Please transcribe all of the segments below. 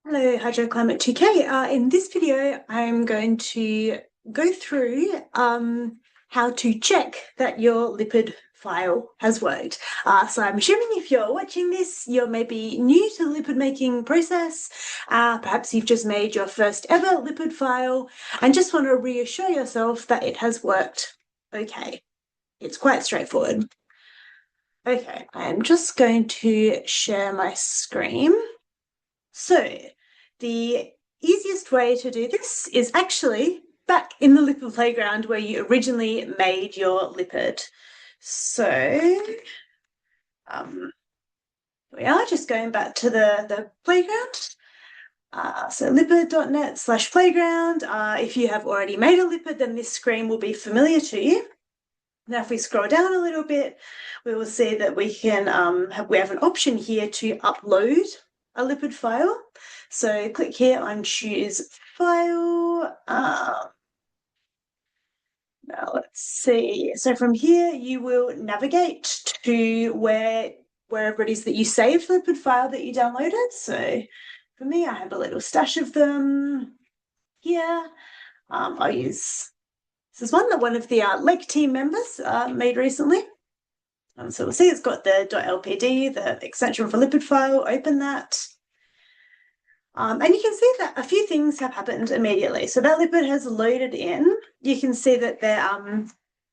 Hello, Hydroclimate 2K. In this video, I'm going to go through how to check that your lipid file has worked. So I'm assuming if you're watching this, you're maybe new to the lipid making process. Perhaps you've just made your first ever lipid file and just want to reassure yourself that it has worked okay. It's quite straightforward. Okay, I'm just going to share my screen. So the easiest way to do this is actually back in the lipid playground where you originally made your lipid. So we are just going back to the playground. So lipid.net/playground. If you have already made a lipid, then this screen will be familiar to you. Now, if we scroll down a little bit, we will see that we can we have an option here to upload a lipid file. So click here on choose file. Now let's see. So from here, you will navigate to wherever it is that you saved the lipid file that you downloaded. So for me, I have a little stash of them here. I'll use this is one that one of the LEC team members made recently. So we'll see it's got the .lpd, the extension for lipid file. Open that. And you can see that a few things have happened immediately. So that lipid has loaded in. You can see that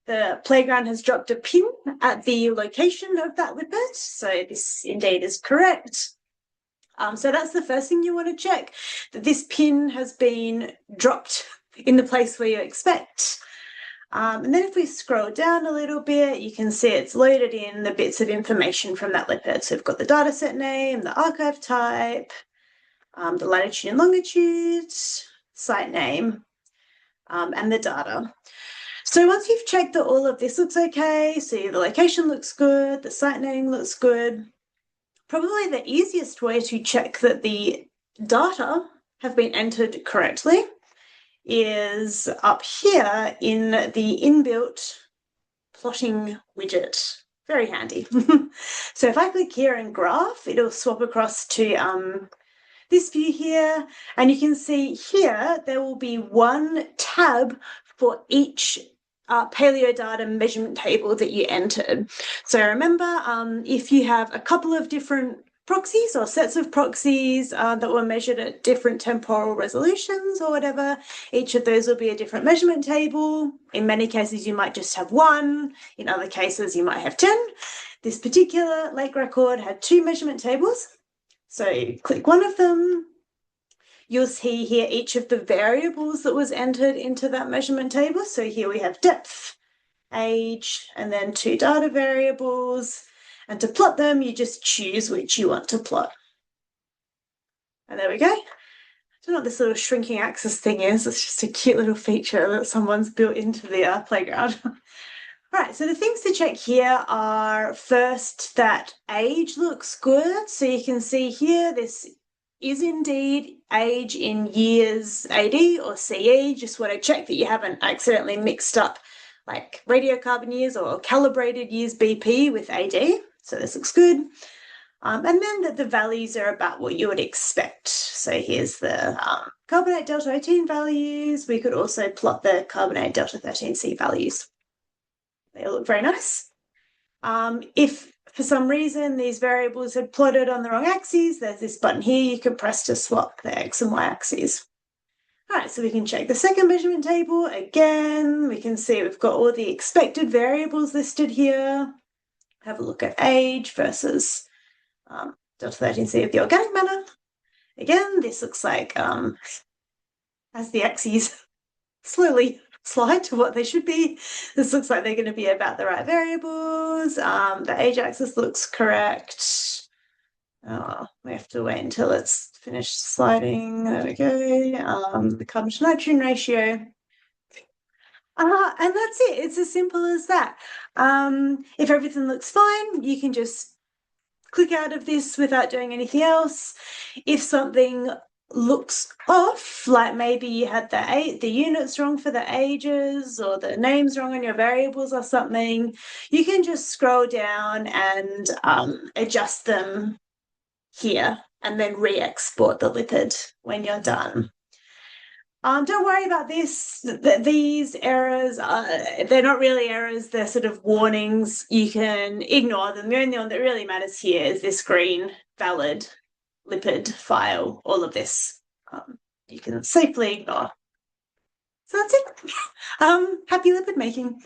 the playground has dropped a pin at the location of that lipid. So this indeed is correct. So that's the first thing you want to check, that this pin has been dropped in the place where you expect. And then if we scroll down a little bit, you can see it's loaded in the bits of information from that lipid. So we've got the dataset name, the archive type, the latitude and longitude, site name, and the data. So once you've checked that all of this looks okay, so the location looks good, the site name looks good, probably the easiest way to check that the data have been entered correctly is up here in the inbuilt plotting widget. Very handy. So if I click here and graph, it'll swap across to this view here, and you can see here there will be one tab for each paleo data measurement table that you entered. So remember, if you have a couple of different proxies or sets of proxies that were measured at different temporal resolutions or whatever, each of those will be a different measurement table. In many cases, you might just have one. In other cases, you might have 10. This particular lake record had 2 measurement tables. So click one of them. You'll see here each of the variables that was entered into that measurement table. So here we have depth, age, and then 2 data variables. And to plot them, you just choose which you want to plot. And there we go. I don't know what this little shrinking axis thing is. It's just a cute little feature that someone's built into the playground. All right, so the things to check here are first that age looks good. So you can see here, this is indeed age in years AD or CE. Just want to check that you haven't accidentally mixed up like radiocarbon years or calibrated years BP with AD. So this looks good. And then that the values are about what you would expect. So here's the carbonate delta 18 values. We could also plot the carbonate delta 13C values. They look very nice. If for some reason these variables had plotted on the wrong axes, there's this button here you can press to swap the X and Y axes. All right, so we can check the second measurement table. Again, we can see we've got all the expected variables listed here. Have a look at age versus delta 13C of the organic matter. Again, this looks like as the axes slowly slide to what they should be, this looks like they're going to be about the right variables. The age axis looks correct. We have to wait until it's finished sliding. There we go. The carbon to nitrogen ratio. And that's it. It's as simple as that. If everything looks fine, you can just click out of this without doing anything else. If something looks off, like maybe you had the units wrong for the ages or the names wrong on your variables or something, you can just scroll down and adjust them here and then re-export the lipid when you're done. Don't worry about this. These errors they're not really errors, they're sort of warnings. You can ignore them. The only one that really matters here is this green valid lipid file. All of this you can safely ignore. So that's it. Happy lipid making.